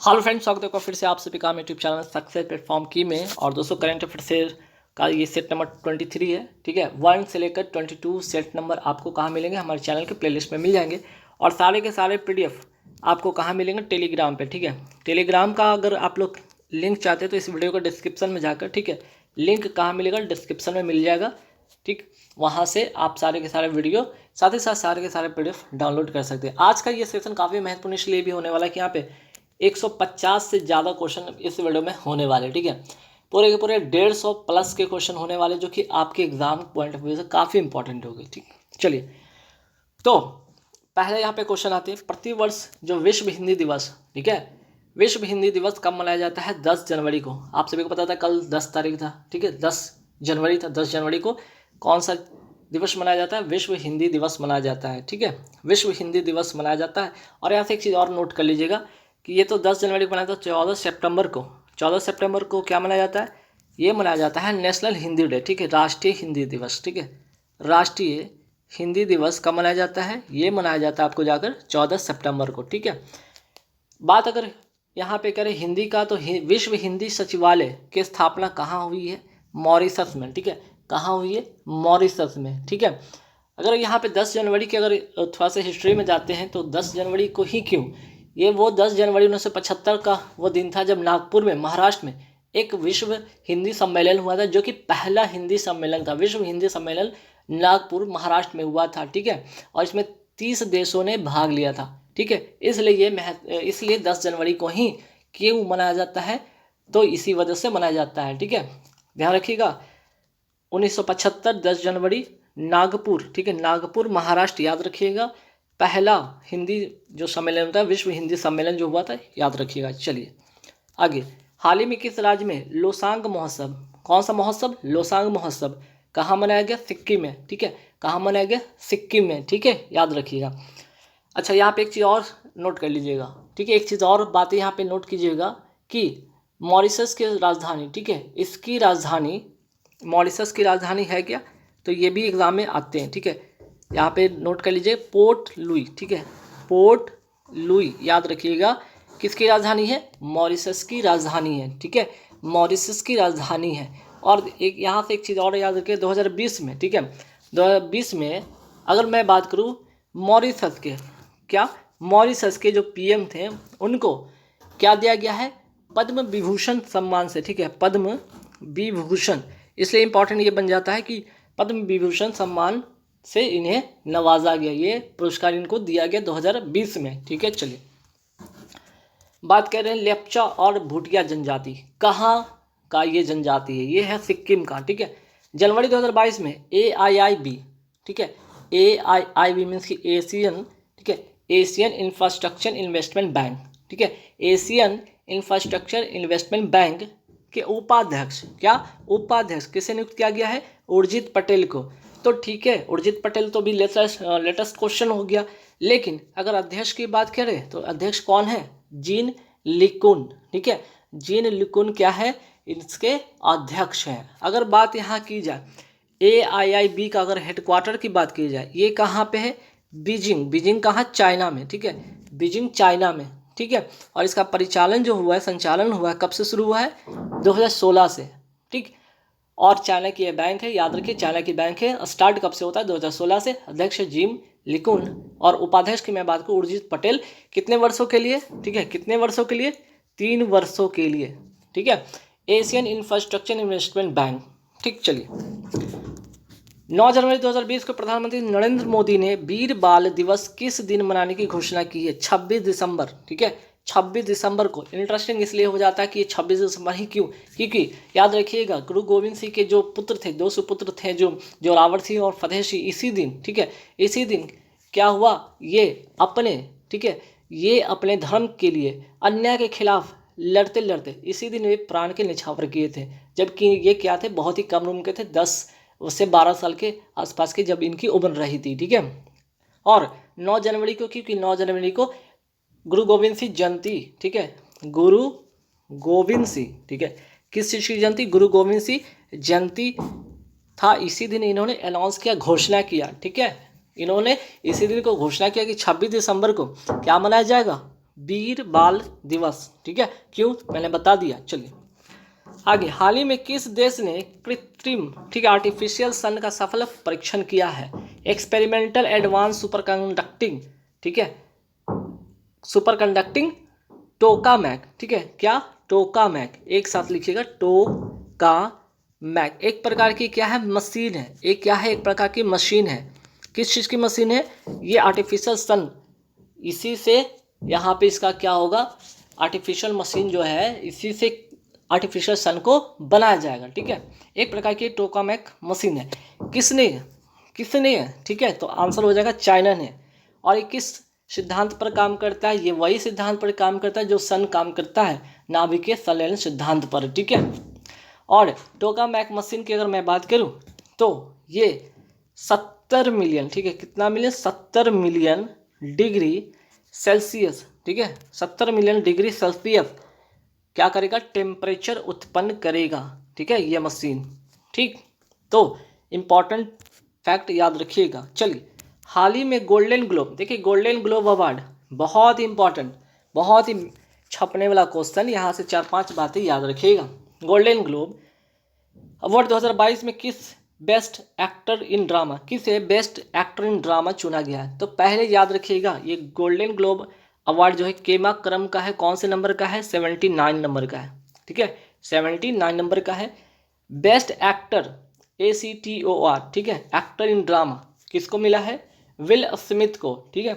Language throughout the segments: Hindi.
हेलो फ्रेंड्स, स्वागत है आपका फिर से आप सभी का यूट्यूब चैनल सक्सेस प्लेटफॉर्म की में। और दोस्तों करंट अफेयर का ये सेट नंबर 23 है। ठीक है, 1 से लेकर 22 सेट नंबर आपको कहाँ मिलेंगे? हमारे चैनल के प्लेलिस्ट में मिल जाएंगे। और सारे के सारे पीडीएफ आपको कहाँ मिलेंगे? टेलीग्राम पे। ठीक है, टेलीग्राम का अगर आप लोग लिंक चाहते हैं तो इस वीडियो को डिस्क्रिप्शन में जाकर, ठीक है, लिंक कहाँ मिलेगा? डिस्क्रिप्शन में मिल जाएगा। ठीक, वहाँ से आप सारे के सारे वीडियो साथ ही साथ सारे के सारे पीडीएफ डाउनलोड कर सकते हैं। आज का ये सेशन काफ़ी महत्वपूर्ण इसलिए भी होने वाला है कि यहाँ पे 150 से ज़्यादा क्वेश्चन इस वीडियो में होने वाले। ठीक है, पूरे के पूरे 150 प्लस के क्वेश्चन होने वाले जो कि आपके एग्जाम पॉइंट ऑफ व्यू से काफ़ी इंपॉर्टेंट होंगे। ठीक, चलिए तो पहले यहाँ पे क्वेश्चन आते हैं। प्रतिवर्ष जो विश्व हिंदी दिवस, ठीक है, विश्व हिंदी दिवस कब मनाया जाता है? 10 जनवरी को। आप सभी को पता था कल 10 तारीख था। ठीक है, 10 जनवरी था। 10 जनवरी को कौन सा दिवस मनाया जाता है? विश्व हिंदी दिवस मनाया जाता है। ठीक है, विश्व हिंदी दिवस मनाया जाता है। और यहाँ से एक चीज़ और नोट कर लीजिएगा कि ये तो 10 जनवरी को मनाया था। 14 सितंबर को, 14 सितंबर को क्या मनाया जाता है? ये मनाया जाता है नेशनल हिंदी डे। ठीक है, राष्ट्रीय हिंदी दिवस। ठीक है, राष्ट्रीय हिंदी दिवस कब मनाया जाता है? ये मनाया जाता है आपको जाकर 14 सितंबर को। ठीक है, बात अगर यहाँ पे करें हिंदी का तो विश्व हिंदी सचिवालय की स्थापना कहाँ हुई है? मॉरिशस में। ठीक है, कहाँ हुई है? मॉरिशस में। ठीक है, अगर यहाँ पे 10 जनवरी के अगर थोड़ा सा हिस्ट्री में जाते हैं तो 10 जनवरी को ही क्यों? ये वो 10 जनवरी 1975 का वो दिन था जब नागपुर में, महाराष्ट्र में एक विश्व हिंदी सम्मेलन हुआ था, जो कि पहला हिंदी सम्मेलन था। विश्व हिंदी सम्मेलन नागपुर महाराष्ट्र में हुआ था। ठीक है, और इसमें 30 देशों ने भाग लिया था। ठीक है, इसलिए 10 जनवरी को ही क्यों मनाया जाता है? तो इसी वजह से मनाया जाता है। ठीक है, ध्यान रखिएगा 1975 10 जनवरी नागपुर। ठीक है, नागपुर महाराष्ट्र याद रखिएगा। पहला हिंदी जो सम्मेलन था, विश्व हिंदी सम्मेलन जो हुआ था, याद रखिएगा। चलिए आगे, हाल ही में किस राज्य में लोसांग महोत्सव, कौन सा महोत्सव? लोसांग महोत्सव कहाँ मनाया गया? सिक्किम में। ठीक है, कहाँ मनाया गया? सिक्किम में। ठीक है, याद रखिएगा। अच्छा, यहाँ पे एक चीज़ और नोट कर लीजिएगा। ठीक है, एक चीज़ और बात यहाँ पे नोट कीजिएगा कि मॉरिशस की राजधानी, ठीक है, इसकी राजधानी, मॉरिशस की राजधानी है क्या? तो ये भी एग्जाम में आते हैं। ठीक है, यहाँ पे नोट कर लीजिए पोर्ट लुई। ठीक है, पोर्ट लुई याद रखिएगा किसकी राजधानी है? मॉरिशस की राजधानी है। ठीक है, मॉरिशस की राजधानी है। और एक यहाँ से एक चीज़ और याद रखिए, 2020 में, ठीक है, 2020 में अगर मैं बात करूँ मॉरिशस के, क्या मॉरिशस के जो पीएम थे उनको क्या दिया गया है? पद्म विभूषण सम्मान से। ठीक है, पद्म विभूषण, इसलिए इंपॉर्टेंट ये बन जाता है कि पद्म विभूषण सम्मान से इन्हें नवाजा गया। ये पुरस्कार इनको दिया गया 2020 में। ठीक है, चलिए बात कर रहे हैं लेप्चा और भूटिया जनजाति, कहाँ का ये जनजाति है? ये है सिक्किम का। ठीक है, जनवरी 2022 में AIIB, ठीक है, AIIB मीन्स की एशियन, ठीक है, एशियन इंफ्रास्ट्रक्चर इन्वेस्टमेंट बैंक, ठीक है, एशियन इंफ्रास्ट्रक्चर इन्वेस्टमेंट बैंक के उपाध्यक्ष, क्या उपाध्यक्ष किसे नियुक्त किया गया है? उर्जित पटेल को। तो ठीक है, उर्जित पटेल तो भी लेटेस्ट क्वेश्चन हो गया। लेकिन अगर अध्यक्ष की बात करें तो अध्यक्ष कौन है? जीन लिकुन। ठीक है, जीन लिकुन क्या है? इसके अध्यक्ष हैं। अगर बात यहाँ की जाए AIIB का, अगर हेडक्वार्टर की बात की जाए, ये कहाँ पे है? बीजिंग। बीजिंग कहाँ? चाइना में। ठीक है, बीजिंग चाइना में। ठीक है, और इसका परिचालन जो हुआ है, संचालन हुआ है, कब से शुरू हुआ है? 2016 से। ठीक, और चाइना की ये बैंक है, याद रखिए चाइना की बैंक है। स्टार्ट कब से होता है? 2016 से। अध्यक्ष जीन लिकुन और उपाध्यक्ष की मैं बात करूँ उर्जित पटेल। कितने वर्षों के लिए? ठीक है, कितने वर्षों के लिए? 3 वर्षों के लिए। ठीक है, एशियन इंफ्रास्ट्रक्चर इन्वेस्टमेंट बैंक। ठीक, चलिए 9 जनवरी 2020 को प्रधानमंत्री नरेंद्र मोदी ने वीर बाल दिवस किस दिन मनाने की घोषणा की है? 26 दिसंबर। ठीक है, 26 दिसंबर को। इंटरेस्टिंग इसलिए हो जाता है कि ये 26 दिसंबर ही क्यों? क्योंकि याद रखिएगा गुरु गोविंद सिंह के जो पुत्र थे, 2 सुपुत्र थे, जो जोरावर सिंह और फतेह सिंह, इसी दिन, ठीक है, इसी दिन क्या हुआ? ये अपने, ठीक है, ये अपने धर्म के लिए अन्याय के खिलाफ लड़ते लड़ते इसी दिन वे प्राण के न्यौछावर किए थे। जबकि ये क्या थे? बहुत ही कम उम्र के थे, 10 से 12 साल के आसपास की जब इनकी उम्र रही थी। ठीक है, और 9 जनवरी को, क्योंकि 9 जनवरी को गुरु गोविंद सिंह जयंती, ठीक है, गुरु गोविंद सिंह, ठीक है, किस चीज़ की जयंती? गुरु गोविंद सिंह जयंती था। इसी दिन इन्होंने अनाउंस किया, घोषणा किया। ठीक है, इन्होंने इसी दिन को घोषणा किया कि 26 दिसंबर को क्या मनाया जाएगा? वीर बाल दिवस, ठीक है। क्यों, मैंने बता दिया। चलिए आगे, हाल ही में किस देश ने कृत्रिम, ठीक है, आर्टिफिशियल सन का सफल परीक्षण किया है? एक्सपेरिमेंटल एडवांस सुपर कंडक्टिंग, ठीक है, सुपर कंडक्टिंग टोकामैक, ठीक है, क्या, टोकामैक, एक साथ लिखिएगा, टोकामैक। एक प्रकार की क्या है, मशीन है, एक क्या है, एक प्रकार की मशीन है। किस चीज़ की मशीन है? ये आर्टिफिशियल सन, इसी से यहाँ पे इसका क्या होगा, आर्टिफिशियल मशीन जो है इसी से आर्टिफिशियल सन को बनाया जाएगा, ठीक है। एक प्रकार की टोकामैक मशीन है। किसने किसने ठीक है, तो आंसर हो जाएगा चाइना ने। और ये किस सिद्धांत पर काम करता है? ये वही सिद्धांत पर काम करता है जो सन काम करता है, नाभिकीय संलयन सिद्धांत पर, ठीक है। और टोकामैक मशीन की अगर मैं बात करूं तो ये 70 मिलियन, ठीक है, कितना मिलियन, 70 मिलियन डिग्री सेल्सियस, ठीक है, 70 मिलियन डिग्री सेल्सियस क्या करेगा, टेम्परेचर उत्पन्न करेगा, ठीक है, ये मशीन, ठीक। तो इम्पॉर्टेंट फैक्ट याद रखिएगा। चलिए, हाल ही में गोल्डन ग्लोब, देखिए गोल्डन ग्लोब अवार्ड बहुत ही इंपॉर्टेंट, बहुत ही छपने वाला क्वेश्चन, यहाँ से 4-5 बातें याद रखिएगा। गोल्डन ग्लोब अवार्ड 2022 में किस बेस्ट एक्टर इन ड्रामा, किसे बेस्ट एक्टर इन ड्रामा चुना गया है? तो पहले याद रखिएगा, ये गोल्डन ग्लोब अवार्ड जो है केमा क्रम का है, कौन से नंबर का है, 79 नंबर का है, ठीक है, 79 नंबर का है। बेस्ट एक्टर ACTOR, ठीक है, एक्टर इन ड्रामा किसको मिला है, विल स्मिथ को, ठीक है।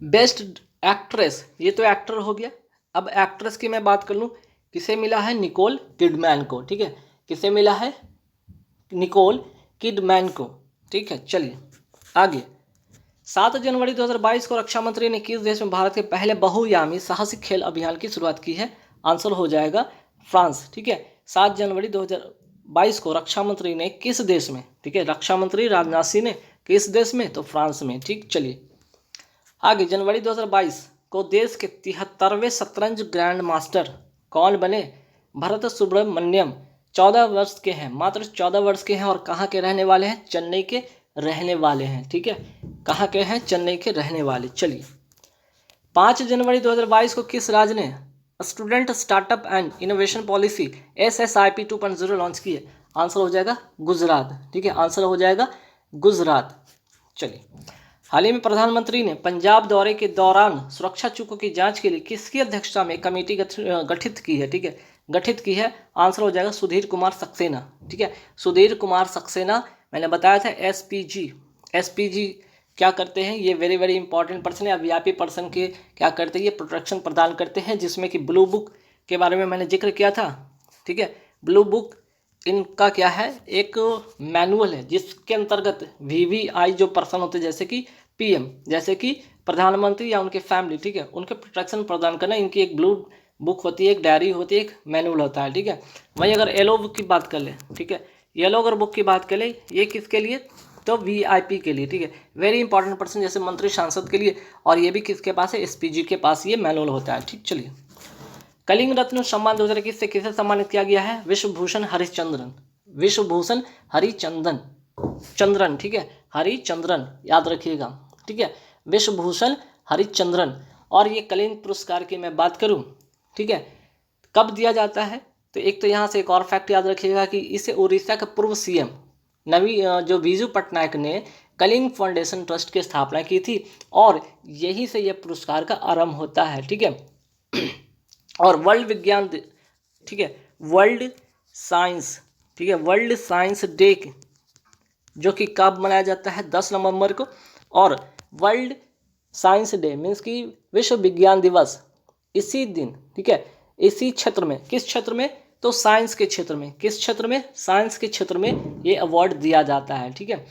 बेस्ट एक्ट्रेस, ये तो एक्टर हो गया, अब एक्ट्रेस की मैं बात कर लूँ, किसे मिला है, निकोल किडमैन को, ठीक है, किसे मिला है, निकोल किडमैन को, ठीक है। चलिए आगे, 7 जनवरी 2022 को रक्षा मंत्री ने किस देश में भारत के पहले बहुयामी साहसिक खेल अभियान की शुरुआत की है? आंसर हो जाएगा फ्रांस, ठीक है। 7 जनवरी 2022 को रक्षा मंत्री ने किस देश में, ठीक है, रक्षा मंत्री राजनाथ सिंह ने किस देश में, तो फ्रांस में, ठीक। चलिए आगे, जनवरी 2022 को देश के 73वें शतरंज ग्रैंड मास्टर कौन बने? भरत सुब्रमण्यम, 14 वर्ष के हैं, मात्र 14 वर्ष के हैं, और कहाँ के रहने वाले हैं, चेन्नई के रहने वाले हैं, ठीक है, कहाँ के हैं, चेन्नई के रहने वाले। चलिए, 5 जनवरी 2022 को किस राज्य ने student startup and innovation policy SSIP 2.0 launch की है? आंसर हो जाएगा गुजरात, ठीक है, आंसर हो जाएगा गुजरात। चलिए, हाल ही में प्रधानमंत्री ने पंजाब दौरे के दौरान सुरक्षा चूकों की जांच के लिए किसकी अध्यक्षता में कमेटी गठित की है, ठीक है, गठित की है? आंसर हो जाएगा सुधीर कुमार सक्सेना, ठीक है, सुधीर कुमार सक्सेना। मैंने बताया था एसपीजी क्या करते हैं, ये वेरी वेरी इंपॉर्टेंट पर्सन है, या वीआईपी पर्सन के क्या करते हैं, ये प्रोटेक्शन प्रदान करते हैं, जिसमें कि ब्लू बुक के बारे में मैंने जिक्र किया था, ठीक है। ब्लू बुक इनका क्या है, एक मैनुअल है जिसके अंतर्गत VVI जो पर्सन होते हैं, जैसे कि PM, जैसे कि प्रधानमंत्री या उनके फैमिली, ठीक है, उनके प्रोटेक्शन प्रदान करना, इनकी एक ब्लू बुक होती है, एक डायरी होती है, एक मैनुअल होता है, ठीक है। वहीं अगर येलो बुक की बात कर ले, ठीक है, येलो अगर बुक की बात कर ले, ये किसके लिए, तो VIP के लिए, ठीक है, वेरी इंपॉर्टेंट पर्सन, जैसे मंत्री सांसद के लिए, और ये भी किसके पास है, SPG के पास ये मैनुअल होता है, ठीक। चलिए, कलिंग रत्न सम्मान 2021 से किसे सम्मानित किया गया है? विश्वभूषण हरिश्चंद्रन, विश्वभूषण हरिचंद्रन, ठीक है, हरिचंद्रन याद रखिएगा, ठीक है, विश्वभूषण हरिचंद्रन। और ये कलिंग पुरस्कार की मैं बात करूं, ठीक है, कब दिया जाता है? तो एक तो यहाँ से एक और फैक्ट याद रखिएगा कि इसे उड़ीसा का पूर्व CM जो बीजू पटनायक ने कलिंग फाउंडेशन ट्रस्ट की स्थापना की थी, और यहीं से यह पुरस्कार का आरंभ होता है, ठीक है। और वर्ल्ड विज्ञान, ठीक है, वर्ल्ड साइंस, ठीक है, वर्ल्ड साइंस डे जो कि कब मनाया जाता है? 10 नवंबर को। और वर्ल्ड साइंस डे मीन्स कि विश्व विज्ञान दिवस इसी दिन, ठीक है, इसी क्षेत्र में, किस क्षेत्र में? तो साइंस के क्षेत्र में, किस क्षेत्र में? साइंस के क्षेत्र में ये अवार्ड दिया जाता है, ठीक है।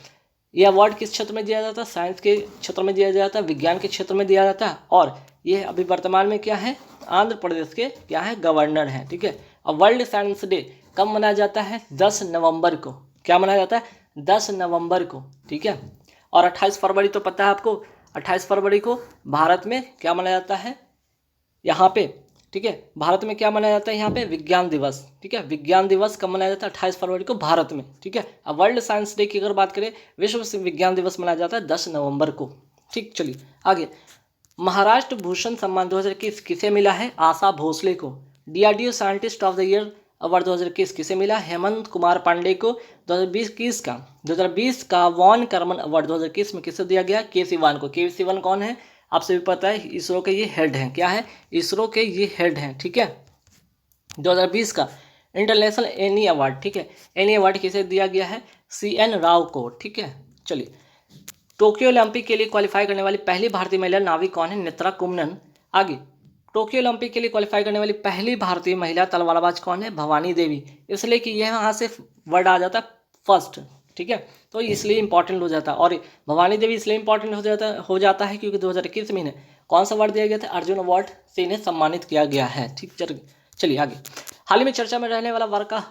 ये अवार्ड किस क्षेत्र में दिया जाता है? साइंस के क्षेत्र में दिया जाता है, विज्ञान के क्षेत्र में दिया जाता है। और ये अभी वर्तमान में क्या है? आंध्र प्रदेश के क्या है? गवर्नर हैं, ठीक है। और वर्ल्ड साइंस डे कब मनाया जाता है? 10 नवंबर को। क्या मनाया जाता है? 10 नवंबर को, ठीक है। और 28 फरवरी तो पता है आपको, 28 फरवरी को भारत में क्या मनाया जाता है? यहाँ पे, ठीक है, भारत में क्या मनाया जाता है? यहाँ पे विज्ञान दिवस, ठीक है। विज्ञान दिवस कब मनाया जाता है? 28 फरवरी को भारत में, ठीक है। अब वर्ल्ड साइंस डे की अगर बात करें, विश्व विज्ञान दिवस मनाया जाता है 10 नवंबर को, ठीक। चलिए आगे, महाराष्ट्र भूषण सम्मान 2021 किसे मिला है? आशा भोसले को। DRDO scientist of the year award 2021 किसे मिला? हेमंत कुमार पांडे को। 2020 का वॉन करमन अवार्ड 2021 में किसे दिया गया? के सिवान को। के सिवान कौन है? आप सभी पता है, इसरो के ये हेड हैं। क्या है? इसरो के ये हेड हैं, ठीक है। 2020 का इंटरनेशनल एनी अवार्ड, ठीक है, एनी अवार्ड किसे दिया गया है? CN राव को, ठीक है। चलिए, टोक्यो ओलंपिक के लिए क्वालिफाई करने वाली पहली भारतीय महिला नाविक कौन है? नेत्रा कुमनन। आगे, टोक्यो ओलंपिक के लिए क्वालिफाई करने वाली पहली भारतीय महिला तलवारबाज कौन है? भवानी देवी। इसलिए कि यह वहाँ से वर्ड आ जाता फर्स्ट, ठीक है, तो इसलिए इंपॉर्टेंट हो जाता है। और भवानी देवी इसलिए इंपॉर्टेंट हो जाता है क्योंकि 2021 में इन्हें कौन सा अवार्ड दिया गया था? अर्जुन अवार्ड से इन्हें सम्मानित किया गया है, ठीक। चलिए आगे, हाल ही में चर्चा में रहने वाला वर्का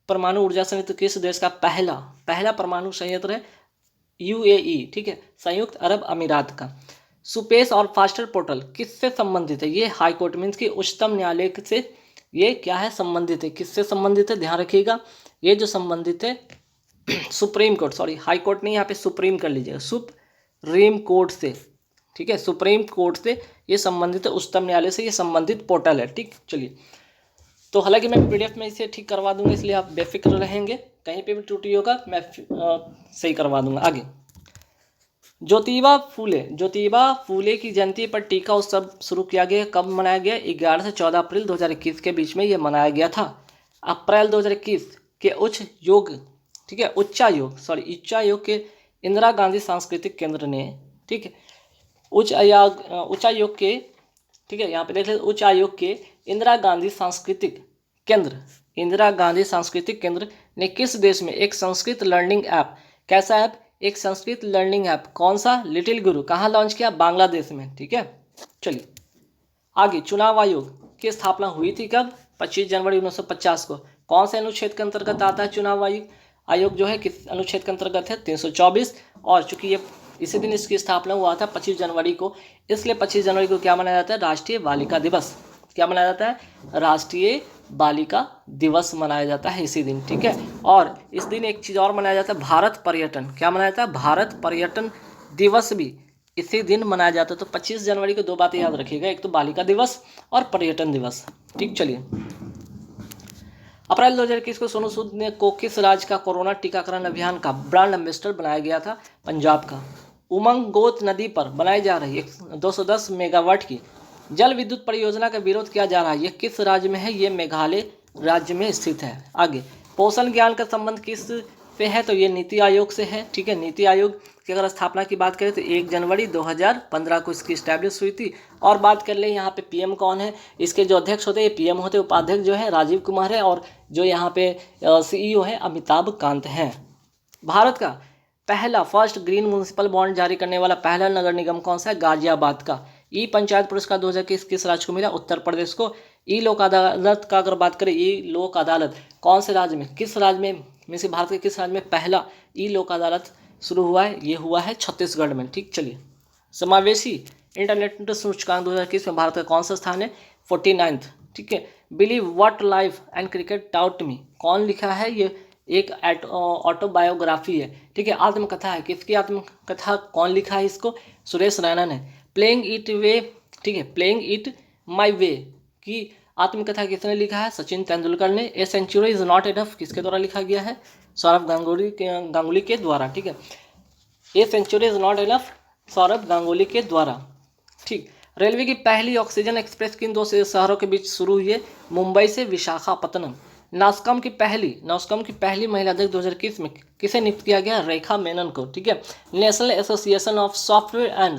परमाणु ऊर्जा संयंत्र किस देश का पहला परमाणु संयंत्र है? UAE, ठीक है, संयुक्त अरब अमीरात का। सुपेस और फास्टर पोर्टल किससे संबंधित है? ये हाई कोर्ट मीन्स की उच्चतम न्यायालय से ये क्या है? संबंधित है। किससे संबंधित है? ध्यान रखिएगा, ये जो संबंधित है supreme court, sorry high court नहीं, यहाँ पे सुप्रीम कर लीजिएगा, सुप्रीम कोर्ट से, ठीक है, सुप्रीम कोर्ट से ये संबंधित है, उच्चतम न्यायालय से ये संबंधित पोर्टल है, ठीक। चलिए, तो हालांकि मैं PDF में इसे ठीक करवा दूंगा, इसलिए आप बेफिक्र रहेंगे, कहीं पे भी त्रुटि होगा मैं सही करवा दूंगा। आगे, ज्योतिबा फूले की जयंती पर टीका उत्सव शुरू किया गया। कब मनाया गया? 11 से 14 अप्रैल 2021 के बीच में ये मनाया गया था। अप्रैल 2021 के उच्चायोग के इंदिरा गांधी सांस्कृतिक केंद्र ने, ठीक है, उच्चायोग के, ठीक है, यहाँ पे देख लेते, उच्च आयोग के इंदिरा गांधी सांस्कृतिक केंद्र ने किस देश में एक संस्कृत लर्निंग ऐप, कैसा ऐप? एक संस्कृत लर्निंग ऐप, कौन सा? लिटिल गुरु, कहाँ लॉन्च किया? बांग्लादेश में, ठीक है। चलिए आगे, चुनाव आयोग की स्थापना हुई थी कब? 25 जनवरी 1950 को। कौन से अनुच्छेद के अंतर्गत आता है चुनाव आयोग जो है? किस अनुच्छेद के अंतर्गत है? 324। और चूंकि ये इसी दिन इसकी स्थापना हुआ था 25 जनवरी को, इसलिए 25 जनवरी को क्या मनाया जाता है? राष्ट्रीय बालिका दिवस। क्या मनाया जाता है? राष्ट्रीय बालिका दिवस मनाया जाता है इसी दिन, ठीक है। और इस दिन एक चीज़ और मनाया जाता है, भारत पर्यटन। क्या मनाया जाता है? भारत पर्यटन दिवस भी इसी दिन मनाया जाता है। तो 25 जनवरी को दो बातें याद रखिएगा, एक तो बालिका दिवस और पर्यटन दिवस, ठीक। चलिए, अप्रैल 2021 को सोनू सूद ने को किस राज्य का कोरोना टीकाकरण अभियान का ब्रांड एम्बेसडर बनाया गया था? पंजाब का। उमंग गोत नदी पर बनाई जा रही 210 मेगावाट की जल विद्युत परियोजना का विरोध किया जा रहा है। यह किस राज्य में है? ये मेघालय राज्य में स्थित है। आगे, पोषण ज्ञान का संबंध किस से है? तो ये नीति आयोग से है, ठीक है। नीति आयोग की अगर स्थापना की बात करें तो 1 जनवरी 2015 को इसकी स्टैब्लिश हुई थी। और बात कर ले यहाँ पे PM कौन है? इसके जो अध्यक्ष होते हैं PM होते हैं, उपाध्यक्ष जो है राजीव कुमार है, और जो यहाँ पे CEO है अमिताभ कांत हैं। भारत का पहला फर्स्ट ग्रीन म्युनिसिपल बॉन्ड जारी करने वाला पहला नगर निगम कौन सा है? गाजियाबाद का। ई पंचायत पुरस्कार 2021 किस राज्य को मिला? उत्तर प्रदेश को। ई लोक अदालत का अगर बात करें, ई लोक अदालत कौन से राज्य में, किस राज्य में, मीन्स भारत के किस राज्य में पहला ई लोक अदालत शुरू हुआ है? ये हुआ है छत्तीसगढ़ में, ठीक। चलिए, समावेशी इंटरनेट सूचकांक 2021 में भारत का कौन सा स्थान है? 49th, ठीक है। Believe what life and cricket taught me, कौन लिखा है? ये एक ऑटोबायोग्राफी है, ठीक है, आत्मकथा है। किसकी आत्मकथा? कौन लिखा है इसको? सुरेश रैना ने। प्लेइंग इट वे, ठीक है, प्लेइंग इट माई वे की आत्मकथा किसने लिखा है? सचिन तेंदुलकर ने। A century is not enough किसके द्वारा लिखा गया है? सौरभ गांगुली के द्वारा, ठीक है। A century is not enough Saurav Ganguly के द्वारा, ठीक। रेलवे की पहली ऑक्सीजन एक्सप्रेस किन दो शहरों के बीच शुरू हुई है? मुंबई से विशाखापत्तनम। नास्कॉम की पहली महिला अध्यक्ष 2021 में किसे नियुक्त किया गया? रेखा मेनन को, ठीक है। National association of software and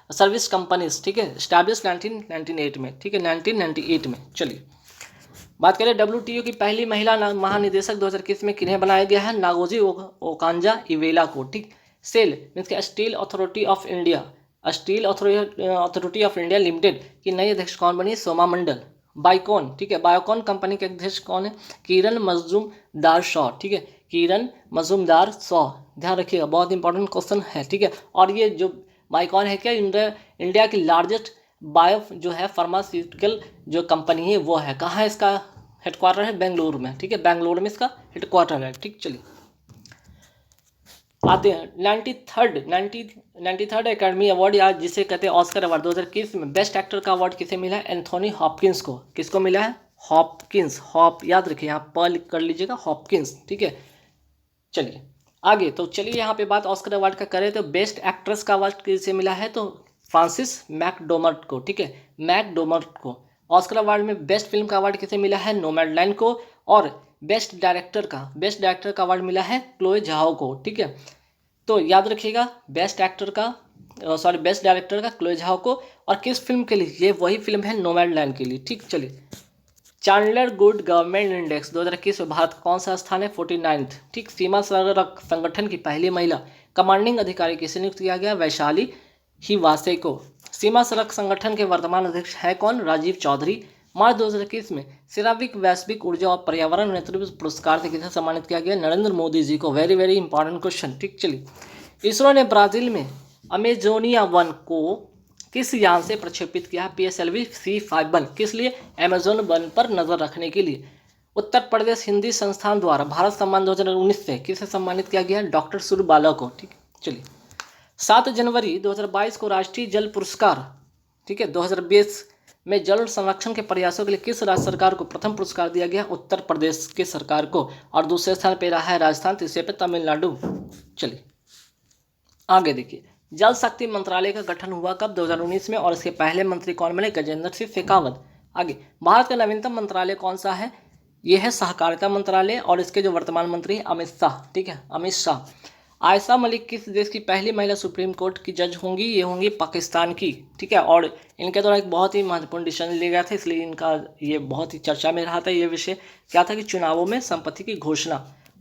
service companies, ठीक है, स्टैब्लिश 1998 में, ठीक है, 1998 में। चलिए, बात करें WTO की पहली महिला महानिदेशक 2021 में किन्हें बनाया गया है? नागोजी ओकांजा इवेला को, ठीक। सेल मीन्स के steel authority of India limited की नई अध्यक्ष कौन बनी? सोमा मंडल। बाइकॉन, ठीक है, बायोकॉन कंपनी के अध्यक्ष कौन है? किरण मजूमदार शॉ, ठीक है, किरण मजूमदार शॉ। ध्यान रखिएगा, बहुत इंपॉर्टेंट क्वेश्चन है, ठीक है। और ये जो बाइकॉन है क्या? इंडिया की लार्जेस्ट बायो जो है फार्मास्यूटिकल जो कंपनी है वो है। कहाँ है इसका हेडक्वार्टर? है बेंगलुरु में, ठीक है, बेंगलुरु में इसका हेडक्वार्टर है, ठीक। चलिए, आते हैं 93rd एकेडमी अवार्ड या जिसे कहते हैं ऑस्कर अवार्ड 2021 में बेस्ट एक्टर का अवार्ड किसे मिला है? एंथोनी हॉपकिंस को। किसको मिला है? हॉपकिंस। हॉप याद रखिए, यहाँ पर कर लीजिएगा हॉपकिंस, ठीक है। चलिए आगे, तो चलिए यहाँ पे बात ऑस्कर अवार्ड का करें तो बेस्ट एक्ट्रेस का अवार्ड किसे मिला है? तो फ्रांसिस मैकडोमर्ट को, ठीक है, मैकडोमर्ट को। ऑस्कर अवार्ड में बेस्ट फिल्म का अवार्ड किसे मिला है? नोमैडलैंड को। और बेस्ट डायरेक्टर का अवार्ड मिला है क्लोए झाओ को, ठीक है। तो याद रखिएगा बेस्ट डायरेक्टर का क्लोए झाओ को। और किस फिल्म के लिए? ये वही फिल्म है नोमैडलैंड के लिए, ठीक। चलिए, चांडलर गुड गवर्नमेंट इंडेक्स 2021 में भारत कौन सा स्थान है? 49th, ठीक। सीमा सड़क संगठन की पहली महिला कमांडिंग अधिकारी किसे नियुक्त किया गया? वैशाली हिवासे को। सीमा सड़क संगठन के वर्तमान अध्यक्ष है कौन? राजीव चौधरी। मार्च 2021 में सेरावीक वैश्विक ऊर्जा और पर्यावरण नेतृत्व पुरस्कार से किसे सम्मानित किया गया? नरेंद्र मोदी जी को। वेरी वेरी इंपॉर्टेंट क्वेश्चन, ठीक। चलिए, इसरो ने ब्राजील में अमेजोनिया 1 को किस यान से प्रक्षेपित किया? PSLV C51। किस लिए? अमेजोन वन पर नजर रखने के लिए। उत्तर प्रदेश हिंदी संस्थान द्वारा भारत सम्मान 2019 से किसे सम्मानित किया गया? डॉक्टर सुरबाला को, ठीक। चलिए, 7 जनवरी 2022 को राष्ट्रीय जल पुरस्कार, ठीक है, 2020 में जल संरक्षण के प्रयासों के लिए किस राज्य सरकार को प्रथम पुरस्कार दिया गया? उत्तर प्रदेश के सरकार को। और दूसरे स्थान पर रहा है राजस्थान, तीसरे पे तमिलनाडु। चलिए आगे देखिए, जल शक्ति मंत्रालय का गठन हुआ कब? 2019 में। और इसके पहले मंत्री कौन बने? गजेंद्र सिंह शेखावत। आगे, भारत का नवीनतम मंत्रालय कौन सा है? यह है सहकारिता मंत्रालय। और इसके जो वर्तमान मंत्री हैं अमित शाह, ठीक है, अमित शाह। आयशा मलिक किस देश की पहली महिला सुप्रीम कोर्ट की जज होंगी? ये होंगी पाकिस्तान की, ठीक है। और इनके द्वारा एक बहुत ही महत्वपूर्ण डिसीजन लिया गया था, इसलिए इनका ये बहुत ही चर्चा में रहा था। ये विषय क्या था कि चुनावों में संपत्ति की घोषणा।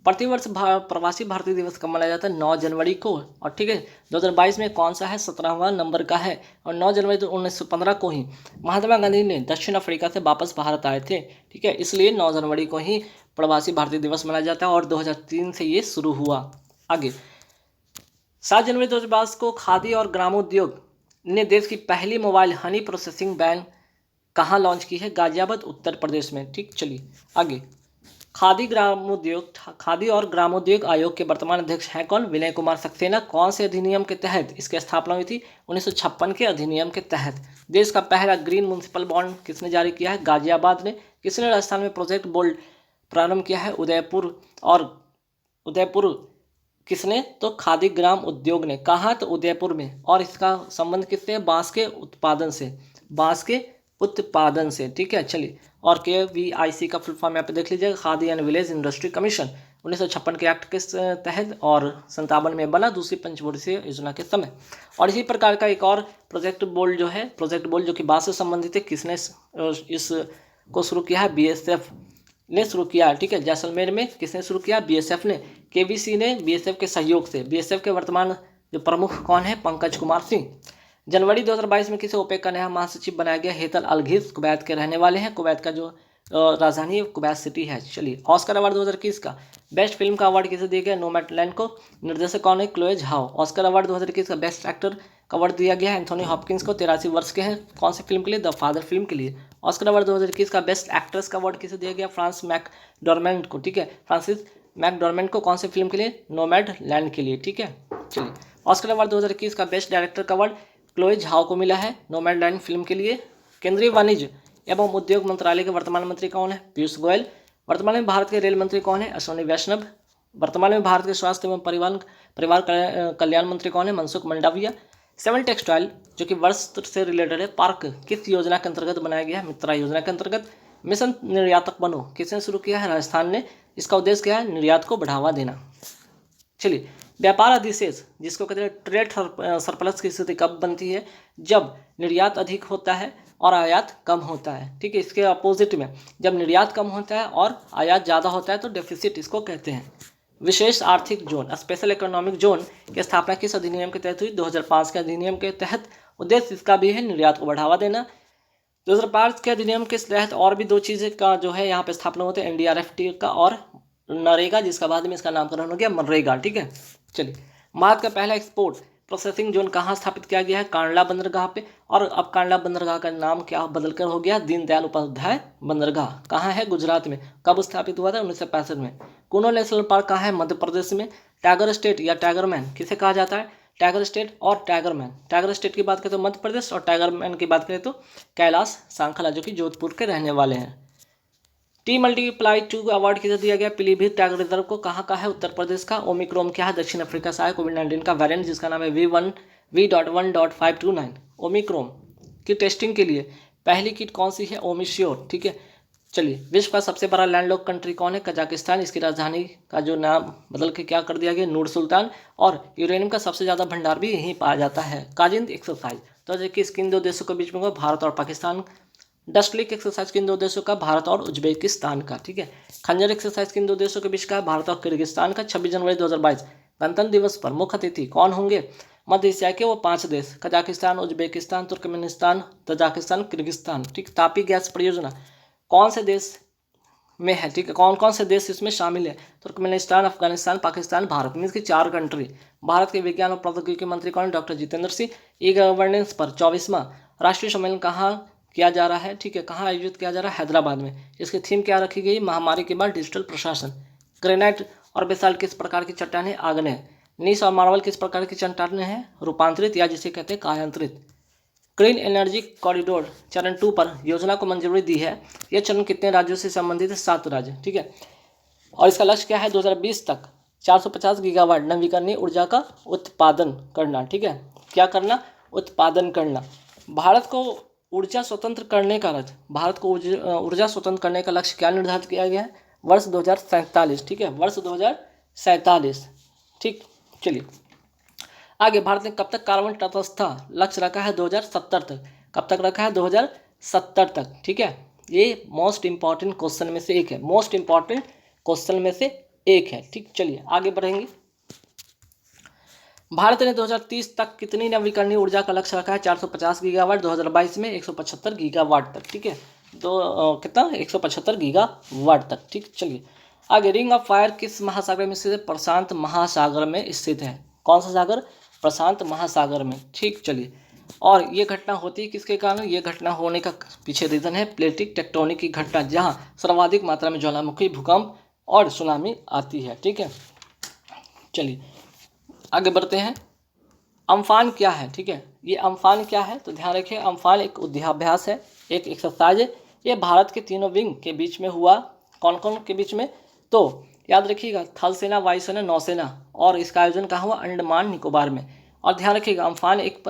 प्रतिवर्ष प्रवासी भारतीय दिवस कब मनाया जाता है? 9 जनवरी को। और ठीक है, 2022 में कौन सा है? 17वां नंबर का है। और 9 जनवरी 1915 को ही महात्मा गांधी ने दक्षिण अफ्रीका से वापस भारत आए थे, ठीक है। इसलिए 9 जनवरी को ही प्रवासी भारतीय दिवस मनाया जाता है और 2003 से ये शुरू हुआ। आगे, 7 जनवरी 2022 को खादी और ग्रामोद्योग ने देश की पहली मोबाइल हनी प्रोसेसिंग वैन कहाँ लॉन्च की है? गाजियाबाद, उत्तर प्रदेश में, ठीक। चलिए आगे, खादी और ग्रामोद्योग आयोग के वर्तमान अध्यक्ष हैं कौन? विनय कुमार सक्सेना। कौन से अधिनियम के तहत इसकी स्थापना हुई थी? 1956 के अधिनियम के तहत। देश का पहला ग्रीन म्युनिसिपल बॉन्ड किसने जारी किया है? गाजियाबाद ने। किसने राजस्थान में प्रोजेक्ट बोल्ड प्रारंभ किया है? उदयपुर। और उदयपुर किसने? तो खादी ग्राम उद्योग ने। कहाँ? तो उदयपुर में। और इसका संबंध किससे? बांस के उत्पादन से, ठीक है। चलिए, और KVIC का फुल फॉर्म यहाँ पे देख लीजिएगा, khadi and village industry commission. 1956 के एक्ट के तहत और 57 में बना दूसरी पंचवर्षीय योजना के समय। और इसी प्रकार का एक और प्रोजेक्ट बोल्ड जो कि बांस से संबंधित है, किसने इसको शुरू किया है? BSF ने शुरू किया, ठीक है। जैसलमेर में किसने शुरू किया? BSF ने। KVC ने BSF के सहयोग से। BSF के वर्तमान जो प्रमुख कौन है? पंकज कुमार सिंह। जनवरी 2022 में किसे ओपेक का नया महासचिव बनाया गया? हेतल अलघिस, कुवैत के रहने वाले हैं। कुवैत का जो राजधानी कुवैत सिटी है। चलिए, ऑस्कर अवार्ड 2021 का बेस्ट फिल्म का अवार्ड किसे दिया गया? नोमैडलैंड को। निर्देशक कौन है? Chloe Zhao. ऑस्कर अवार्ड 2021 का बेस्ट एक्टर का अवार्ड दिया गया है एंथोनी हॉपकिंस को, 83 वर्ष के हैं। कौन सी फिल्म के लिए? द फादर फिल्म के लिए। ऑस्कर अवार्ड 2021 का बेस्ट एक्ट्रेस का अवार्ड किसे दिया गया? फ्रांस मैकडॉर्मेंट को, ठीक है, फ्रांसिस मैकडॉर्मेंट को। कौन सी फिल्म के लिए? नोमैडलैंड के लिए, ठीक है। चलिए, ऑस्कर अवार्ड 2021 का बेस्ट डायरेक्टर का अवार्ड क्लोए झाओ को मिला है नोमैडलैंड फिल्म के लिए। केंद्रीय वाणिज्य एवं उद्योग मंत्रालय के वर्तमान मंत्री कौन है? पीयूष गोयल। वर्तमान में भारत के रेल मंत्री कौन है? अश्विनी वैष्णव। वर्तमान में भारत के स्वास्थ्य एवं परिवार कल्याण मंत्री कौन है? मनसुख मंडाविया। सेवन टेक्सटाइल जो कि वस्त्र से रिलेटेड है, पार्क किस योजना के अंतर्गत बनाया गया है? मित्रा योजना के अंतर्गत। मिशन निर्यातक बनो किसने शुरू किया है? राजस्थान ने। इसका उद्देश्य क्या है? निर्यात को बढ़ावा देना। चलिए, व्यापार अधिशेष जिसको कहते हैं ट्रेड सरप्लस की स्थिति कब बनती है? जब निर्यात अधिक होता है और आयात कम होता है, ठीक है। इसके अपोजिट में जब निर्यात कम होता है और आयात ज़्यादा होता है तो डेफिसिट इसको कहते हैं। विशेष आर्थिक जोन, स्पेशल इकोनॉमिक जोन की स्थापना किस अधिनियम के तहत हुई? 2005 के अधिनियम के तहत। उद्देश्य इसका भी है निर्यात को बढ़ावा देना। 2005 के अधिनियम के तहत और भी 2 चीज़ें का जो है यहाँ पे स्थापना होती है, NDRFT का और नरेगा, जिसका बाद में इसका नामकरण हो गया मनरेगा, ठीक है। चलिए, भारत का पहला एक्सपोर्ट प्रोसेसिंग जोन कहाँ स्थापित किया गया है? कांडला बंदरगाह पे। और अब कांडला बंदरगाह का नाम क्या बदलकर हो गया? दीनदयाल उपाध्याय बंदरगाह। कहाँ है? गुजरात में। कब स्थापित हुआ था? 1965 में। कूनो नेशनल पार्क कहाँ है? मध्य प्रदेश में। टाइगर स्टेट या टाइगरमैन किसे कहा जाता है? टाइगर स्टेट और टाइगरमैन। टाइगर स्टेट की बात करें तो मध्य प्रदेश और टाइगरमैन की बात करें तो कैलाश सांखला जो कि जोधपुर के रहने वाले हैं। टी मल्टीप्लाई 2 अवार्ड किसे दिया गया? पीलीभीत टाइगर रिजर्व को। कहाँ का है? उत्तर प्रदेश का। ओमिक्रॉन क्या है? दक्षिण अफ्रीका से आया कोविड-19 का वेरिएंट जिसका नाम है V1.1.529। ओमिक्रॉन की टेस्टिंग के लिए पहली किट कौन सी है? ओमिश्योर। ठीक है, चलिए। विश्व का सबसे बड़ा लैंडलॉक कंट्री कौन है? कजाकिस्तान। इसकी राजधानी का जो नाम बदल के क्या कर दिया गया? नूर सुल्तान। और यूरेनियम का सबसे ज़्यादा भंडार भी यहीं पाया जाता है। काजिंद एक्सरसाइज तो देखिए किन दो देशों के बीच में हुआ? भारत और पाकिस्तान। डस्ट क्लिक एक्सरसाइज किन दो देशों का? भारत और उज्बेकिस्तान का। ठीक है। खंजर एक्सरसाइज किन दो देशों के बीच का? भारत और किर्गिस्तान का। 26 जनवरी 2022 गणतंत्र दिवस पर मुख्य अतिथि कौन होंगे? मध्य एशिया के वो 5 देश Kazakhstan, Uzbekistan, Turkmenistan, Tajikistan, Kyrgyzstan. ठीक। तापी गैस परियोजना कौन से देश में है? ठीक है, कौन कौन से देश इसमें शामिल है? तुर्कमेनिस्तान, अफगानिस्तान, पाकिस्तान, भारत। मीन्स की 4 कंट्री। भारत के विज्ञान और प्रौद्योगिकी मंत्री कौन? Doctor Jitendra Singh. E governance पर 24वां राष्ट्रीय सम्मेलन कहाँ किया जा रहा है? ठीक है, कहाँ आयोजित किया जा रहा है? हैदराबाद में। इसकी थीम क्या रखी गई? महामारी के बाद डिजिटल प्रशासन। ग्रेनाइट और बेसाल्ट किस प्रकार की चट्टान है? आग्नेय। नीस और मार्बल किस प्रकार की चट्टान है? रूपांतरित या जिसे कहते हैं कायांतरित। क्लीन एनर्जी कॉरिडोर चरण 2 पर योजना को मंजूरी दी है। यह चरण कितने राज्यों से संबंधित है? 7 राज्य। ठीक है, और इसका लक्ष्य क्या है? 2020 तक 450 गीगावाट नवीकरणीय ऊर्जा का उत्पादन करना। ठीक है, क्या करना? उत्पादन करना। भारत को ऊर्जा स्वतंत्र करने का लक्ष्य, भारत को ऊर्जा स्वतंत्र करने का लक्ष्य क्या निर्धारित किया गया है? वर्ष 2047। ठीक है, वर्ष 2047। ठीक, चलिए आगे। भारत ने कब तक कार्बन तटस्थता लक्ष्य रखा है? 2070 तक। कब तक रखा है? 2070 तक। ठीक है, ये मोस्ट इंपॉर्टेंट क्वेश्चन में से एक है। मोस्ट इंपॉर्टेंट क्वेश्चन में से एक है। ठीक, चलिए आगे बढ़ेंगे। भारत ने 2030 तक कितनी नवीकरणीय ऊर्जा का लक्ष्य रखा है? 450 गीगावाट। 2022 में 175 गीगावाट तक। ठीक है, कितना? 175 गीगावाट तक। ठीक, चलिए आगे। रिंग ऑफ फायर किस महासागर में स्थित है? प्रशांत महासागर में स्थित है। कौन सा सागर? प्रशांत महासागर में। ठीक, चलिए। और ये घटना होती है किसके कारण? ये घटना होने का पीछे रीजन है प्लेटिक टेक्टोनिक की घटना, जहाँ सर्वाधिक मात्रा में ज्वालामुखी, भूकंप और सुनामी आती है। ठीक है, चलिए आगे बढ़ते हैं। अम्फान क्या है? ठीक है, ये अम्फान क्या है? तो ध्यान रखिए, अम्फान एक युद्धाभ्यास है, एक एक्सरसाइज है। ये भारत के तीनों विंग के बीच में हुआ। कौन कौन के बीच में? तो याद रखिएगा, थल सेना, वायुसेना, नौसेना। और इसका आयोजन कहाँ हुआ? अंडमान निकोबार में। और ध्यान रखिएगा, अम्फान एक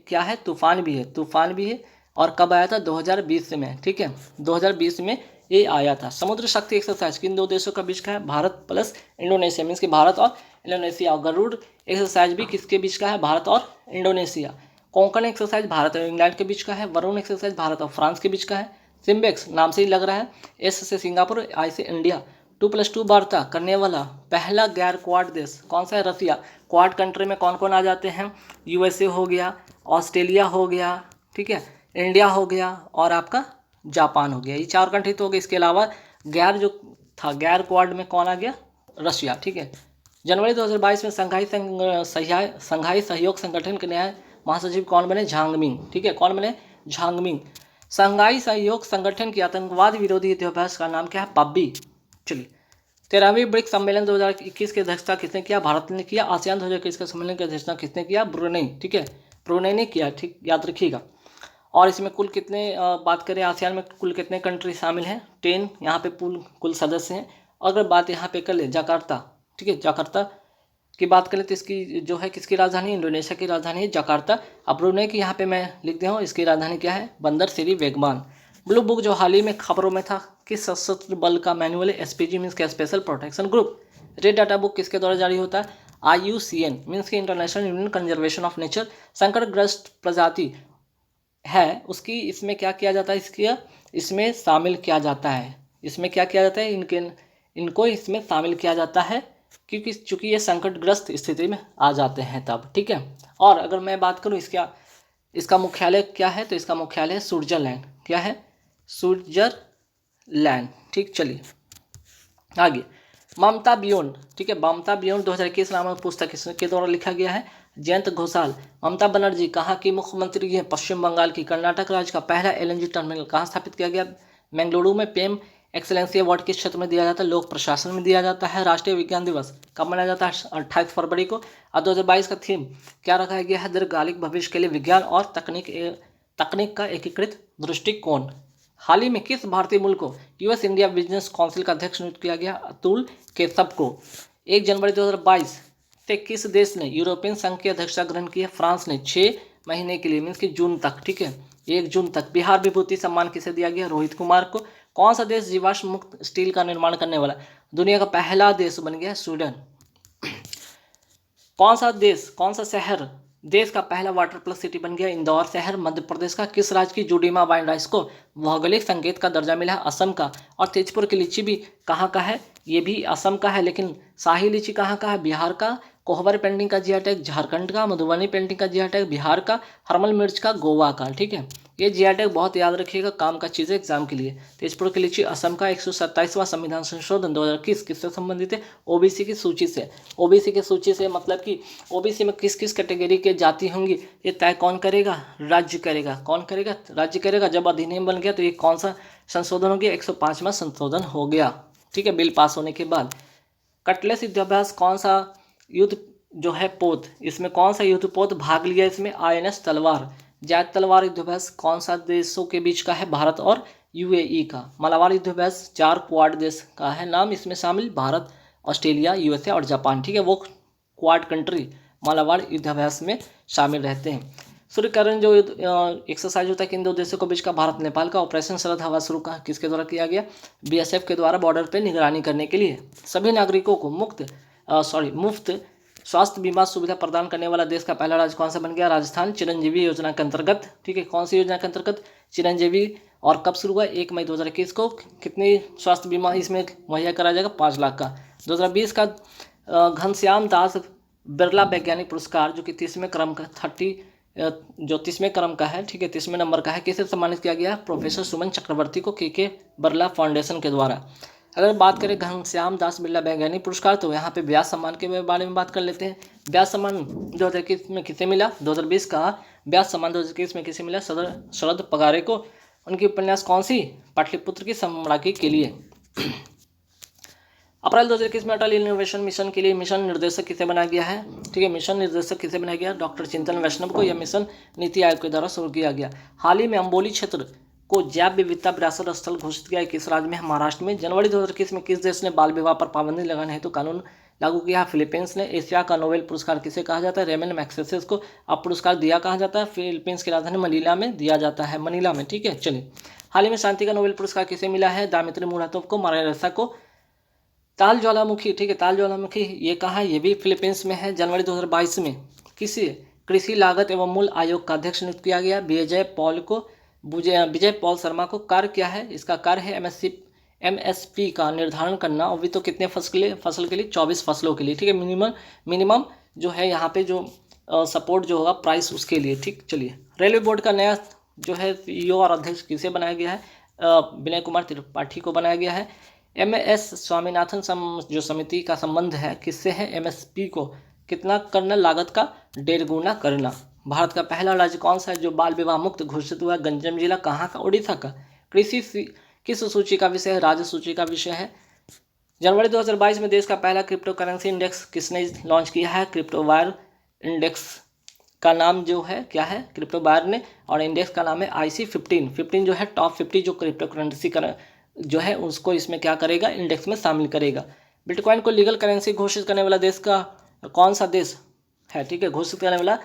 क्या है? तूफान भी है। तूफान भी है। और कब आया था? 2020 में। ठीक है, 2020 में ये आया था। समुद्र शक्ति एक्सरसाइज किन दो देशों का बीच का है? Bharat plus Indonesia. मीन्स कि भारत और इंडोनेशिया। और गरुड़ एक्सरसाइज भी किसके बीच का है? भारत और इंडोनेशिया। कोंकण एक्सरसाइज भारत और इंग्लैंड के बीच का है। वरुण एक्सरसाइज भारत और फ्रांस के बीच का है। सिम्बेक्स नाम से ही लग रहा है। एस से सिंगापुर, आई से इंडिया। 2+2 वार्ता करने वाला पहला गैर क्वाड देश कौन सा है? रसिया। क्वाड कंट्री में कौन कौन आ जाते हैं? यूएसए हो गया, ऑस्ट्रेलिया हो गया, ठीक है, इंडिया हो गया और आपका जापान हो गया। ये 4 कंट्री तो हो गए। इसके अलावा गैर जो था, गैर क्वाड में कौन आ गया? रशिया। ठीक है, जनवरी 2022 में संघाई सहयोग संगठन के नए महासचिव कौन बने? झांगमिंग। ठीक है, कौन बने? झांगमिंग। संघाई सहयोग संगठन की आतंकवाद विरोधी युद्धाभ्यास का नाम क्या है? पब्बी। चलिए, 13वीं ब्रिक्स सम्मेलन 2021 की अध्यक्षता किसने किया? भारत ने किया। आसियान 2021 के सम्मेलन की अध्यक्षता किसने किया? ब्रुनेई। ठीक है, ब्रुनेई ने किया। ठीक, याद रखिएगा। और इसमें कुल कितने बात करें, आसियान में कुल कितने कंट्री शामिल हैं? 10 यहाँ पे कुल सदस्य हैं। अगर बात यहाँ पे कर ले जकार्ता, ठीक है, जकार्ता की बात करें तो इसकी जो है किसकी राजधानी? इंडोनेशिया की राजधानी है जकार्ता। अब ब्रुनेई की यहाँ पे मैं लिख दिया हूँ, इसकी राजधानी क्या है? बंदर सिरी बेगमान। ब्लू बुक जो हाल ही में खबरों में था, किस सशस्त्र बल का मैनुअल है? एसपीजी मीन्स का special protection group. Red data book किसके द्वारा जारी होता है? IUCN मीन्स की international union conservation of nature. संकटग्रस्त प्रजाति है उसकी इसमें क्या किया जाता है? इसमें शामिल किया जाता है। इसमें क्या किया जाता है? इनको इसमें शामिल किया जाता है क्योंकि चूंकि ये संकटग्रस्त स्थिति में आ जाते हैं तब। ठीक है, और अगर मैं बात करूँ इसका मुख्यालय क्या है? तो इसका मुख्यालय है स्विट्जरलैंड। क्या है? स्विट्जरलैंड। ठीक, चलिए आगे। ममता बियॉन्ड। ठीक है, ममता बियॉन्ड 2021 नामक पुस्तक के द्वारा लिखा गया है। जयंत घोषाल। ममता बनर्जी कहाँ की मुख्यमंत्री है? पश्चिम बंगाल की। कर्नाटक राज्य का पहला LNG टर्मिनल कहाँ स्थापित किया गया? बेंगलुरु में। पेम एक्सेलेंसी अवार्ड किस क्षेत्र में दिया जाता है? लोक प्रशासन में दिया जाता है। राष्ट्रीय विज्ञान दिवस कब मनाया जाता है? 28 फरवरी को। और 2022 का थीम क्या रखा गया है? दीर्घकालिक भविष्य के लिए विज्ञान और तकनीक का एकीकृत दृष्टिकोण। हाल ही में किस भारतीय मूल को यूएस इंडिया बिजनेस काउंसिल का अध्यक्ष नियुक्त किया गया? अतुल केशव को। 1 जनवरी 2022 से किस देश ने यूरोपियन संघ की अध्यक्षता ग्रहण की है? फ्रांस ने 6 महीने के लिए मीन्स कि जून तक, ठीक है, 1 जून तक। बिहार विभूति सम्मान किसे दिया गया? रोहित कुमार को। कौन सा देश जीवाश्म मुक्त स्टील का निर्माण करने वाला दुनिया का पहला देश बन गया? स्वीडन। कौन सा शहर देश का पहला वाटर प्लस सिटी बन गया? इंदौर शहर। मध्य प्रदेश का किस राज्य की जुडीमा वाइन राइस को भौगोलिक संकेत का दर्जा मिला? असम का। और तेजपुर की लीची भी कहाँ का है? ये भी असम का है। लेकिन शाही लीची कहाँ का है? बिहार का। कोहबर पेंटिंग का जीआई टैग झारखंड का। मधुबनी पेंटिंग का जीआई टैग बिहार का। हरमल मिर्च का गोवा का। ठीक है, ये जीआई टैग बहुत याद रखिएगा, काम का चीज़ है एग्जाम के लिए। तेजपुर की लीची असम का। 127वां संविधान संशोधन 2021 किससे संबंधित है? ओबीसी की सूची से। ओबीसी की सूची से मतलब कि ओबीसी में किस किस कैटेगरी के जाति होंगी ये तय कौन करेगा? राज्य करेगा। कौन करेगा? राज्य करेगा। जब अधिनियम बन गया तो ये कौन सा संशोधन हो गया? 105वां संशोधन हो गया, ठीक है, बिल पास होने के बाद। कटलेस युद्धाभ्यास कौन सा युद्ध जो है पोत, इसमें कौन सा युद्ध पोत भाग लिया? इसमें आईएनएस तलवार। जैद तलवार युद्धाभ्यास कौन सा देशों के बीच का है? भारत और यूएई का। मालाबार युद्धाभ्यास 4 क्वाड देश का है नाम, इसमें शामिल भारत, ऑस्ट्रेलिया, यूएसए और जापान। ठीक है, वो क्वाड कंट्री मालाबार युद्धाभ्यास में शामिल रहते हैं। सूर्यकरण जो एक्सरसाइज होता है किन दो देशों के बीच का? भारत नेपाल का। ऑपरेशन शरद हवा शुरू का किसके द्वारा किया गया? बीएसएफ के द्वारा बॉर्डर पर निगरानी करने के लिए। सभी नागरिकों को मुफ्त स्वास्थ्य बीमा सुविधा प्रदान करने वाला देश का पहला राज्य कौन सा बन गया? राजस्थान। चिरंजीवी योजना के अंतर्गत, ठीक है, कौन सी योजना के अंतर्गत? चिरंजीवी। और कब शुरू हुआ? 1 मई 2021 को। कितनी स्वास्थ्य बीमा इसमें मुहैया कराया जाएगा? 5 लाख का। 2020 का घनश्याम दास बिरला वैज्ञानिक पुरस्कार जो कि 30वें क्रम का 30वें क्रम का है, ठीक है, 30वें नंबर का है, किसे सम्मानित किया गया? प्रोफेसर सुमन चक्रवर्ती को के बिरला फाउंडेशन के द्वारा। अगर बात करें घनश्याम दास बिरला वैज्ञानिक पुरस्कार तो यहाँ पे व्यास सम्मान के बारे में बात कर लेते हैं। व्यास सम्मान 2021 में किसे मिला? 2020 का व्यास सम्मान 2021 में किसे मिला? शरद पगारे को। उनकी उपन्यास कौन सी? पाटलिपुत्र की सम्राज्ञी के लिए। अप्रैल 2021 में अटल इनोवेशन मिशन के लिए मिशन निर्देशक किसे बनाया गया है? ठीक है, मिशन निर्देशक किसे बनाया गया? डॉक्टर चिंतन वैष्णव को। यह मिशन नीति आयोग के द्वारा शुरू किया गया। हाल ही में अम्बोली क्षेत्र को जैव विविधता विरासत स्थल घोषित किया है किस राज्य में? महाराष्ट्र में। जनवरी 2021 में किस देश ने बाल विवाह पर पाबंदी लगाने हेतु कानून लागू किया? फिलीपींस ने। एशिया का नोबेल पुरस्कार किसे कहा जाता है? रेमन मैग्सेसे को। अब पुरस्कार दिया कहाँ जाता है? फिलीपींस की राजधानी मनीला में दिया जाता है, मनीला में। ठीक है, चलिए। हाल ही में शांति का नोबेल पुरस्कार किसे मिला है? दामित्री मुराटोव को, मारियासा को। ताल ज्वालामुखी, ठीक है, ताल ज्वालामुखी ये कहाँ है? ये भी फिलीपींस में है। जनवरी 2022 में किसी कृषि लागत एवं मूल्य आयोग का अध्यक्ष नियुक्त किया गया? विजय पॉल शर्मा को। कार्य क्या है? इसका कार्य है एमएसपी का निर्धारण करना। अभी तो कितने फसल के लिए? 24 फसलों के लिए। ठीक है, मिनिमम जो है यहाँ पे जो सपोर्ट जो होगा प्राइस उसके लिए। ठीक, चलिए। रेलवे बोर्ड का नया जो है सीईओ और अध्यक्ष किसे बनाया गया है? विनय कुमार त्रिपाठी को बनाया गया है। एमएस स्वामीनाथन जो समिति का संबंध है किससे है? एमएसपी को कितना करना? लागत का 1.5 गुना करना। भारत का पहला राज्य कौन सा है जो बाल विवाह मुक्त घोषित हुआ? गंजम जिला। कहाँ का? उड़ीसा का। कृषि किस सूची का विषय है? राज्य सूची का विषय है। जनवरी 2022 में देश का पहला क्रिप्टो करेंसी इंडेक्स किसने लॉन्च किया है? क्रिप्टोवायर इंडेक्स का नाम जो है क्या है? क्रिप्टोवायर ने। और इंडेक्स का नाम है IC15 जो है टॉप 50 जो क्रिप्टो करेंसी जो है उसको इसमें क्या करेगा? इंडेक्स में शामिल करेगा। बिटकॉइन को लीगल करेंसी घोषित करने वाला देश का कौन सा देश है? ठीक है, घोषित करने वाला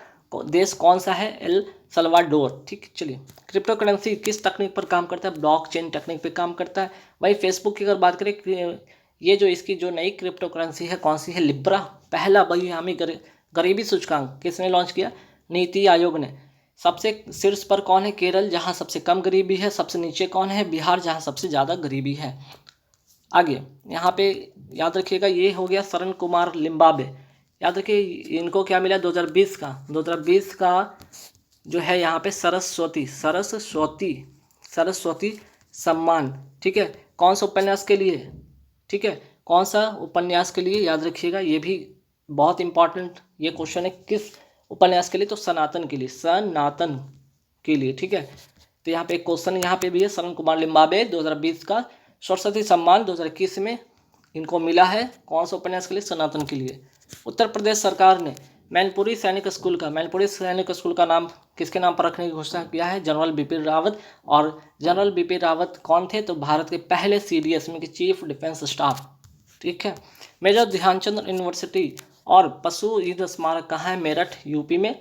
देश कौन सा है? El Salvador. ठीक, चलिए। क्रिप्टो करेंसी किस तकनीक पर काम करता है? ब्लॉकचेन टेक्निक पे काम करता है। वही फेसबुक की अगर बात करें, ये जो इसकी जो नई क्रिप्टो करेंसी है कौन सी है? लिब्रा। पहला बहुआयामी गरीबी सूचकांक किसने लॉन्च किया? नीति आयोग ने। सबसे शीर्ष पर कौन है? केरल, जहां सबसे कम गरीबी है। सबसे नीचे कौन है? बिहार, जहां सबसे ज़्यादा गरीबी है। आगे यहाँ पे याद रखिएगा, ये हो गया शरण कुमार लिम्बाबे। याद रखिए इनको क्या मिला? 2020 का जो है यहाँ पे सरस्वती सम्मान। ठीक है, कौन सा उपन्यास के लिए? ठीक है, कौन सा उपन्यास के लिए? याद रखिएगा, ये भी बहुत इंपॉर्टेंट ये क्वेश्चन है। किस उपन्यास के लिए? तो सनातन के लिए। ठीक है, तो यहाँ पे एक क्वेश्चन यहाँ पे भी है। शरण कुमार लिम्बाबे 2020 का सरस्वती सम्मान 2021 में इनको मिला है कौन सा उपन्यास के लिए? सनातन के लिए। उत्तर प्रदेश सरकार ने मैनपुरी सैनिक स्कूल का नाम किसके नाम पर रखने की घोषणा किया है? जनरल बिपिन रावत। और जनरल बिपिन रावत कौन थे? तो भारत के पहले CDS में के चीफ डिफेंस स्टाफ, ठीक है। मेजर ध्यानचंद यूनिवर्सिटी और पशु युद्ध स्मारक कहाँ है? मेरठ, यूपी में।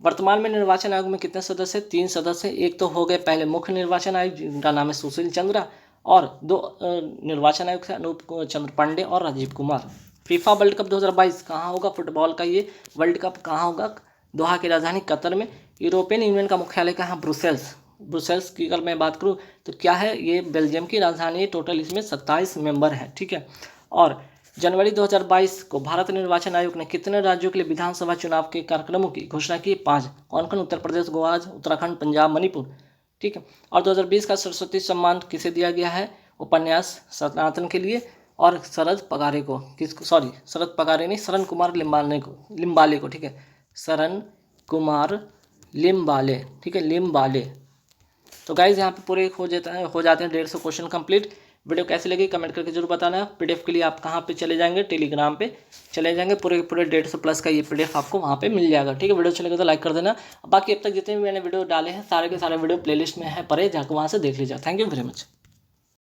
वर्तमान में निर्वाचन आयोग में कितने सदस्य? 3 सदस्य। एक तो हो गए पहले मुख्य निर्वाचन आयुक्त जिनका नाम है सुशील चंद्रा, और 2 निर्वाचन आयुक्त है अनूप चंद्र पांडे और Rajeev Kumar. FIFA World Cup 2022 कहाँ होगा? फुटबॉल का ये वर्ल्ड कप कहाँ होगा? दोहा की राजधानी कतर में। यूरोपियन यूनियन का मुख्यालय कहाँ? ब्रुसेल्स की अगर मैं बात करूँ तो क्या है? ये बेल्जियम की राजधानी है। टोटल इसमें 27 मेंबर हैं, ठीक है। और जनवरी 2022 को भारत निर्वाचन आयोग ने कितने राज्यों के लिए विधानसभा चुनाव के कार्यक्रमों की घोषणा की? 5। कौन कौन? उत्तर प्रदेश, गोवा, उत्तराखंड, पंजाब, मणिपुर, ठीक है। और 2020 का सरस्वती सम्मान किसे दिया गया है? उपन्यास सनातन के लिए। और शरद पगारे को, किसको? सॉरी, शरद पगारे नहीं, शरण कुमार लिम्बाले को, ठीक है। शरण कुमार लिम्बाले, ठीक है, लिम्बाले। तो गाइज यहाँ पे पूरे हो जाते हैं 150 क्वेश्चन कंप्लीट। वीडियो कैसी लगी कमेंट करके जरूर बताना। PDF के लिए आप कहाँ पे चले जाएंगे? टेलीग्राम पे चले जाएंगे। पूरे 150+ का ये PDF आपको वहाँ पे मिल जाएगा, ठीक है। वीडियो चलेगा तो लाइक कर देना। बाकी अब तक जितने भी मैंने वीडियो डाले हैं सारे के सारे वीडियो प्लेलिस्ट में है, पड़े जाकर वहाँ से देख लीजिए। Thank you very much.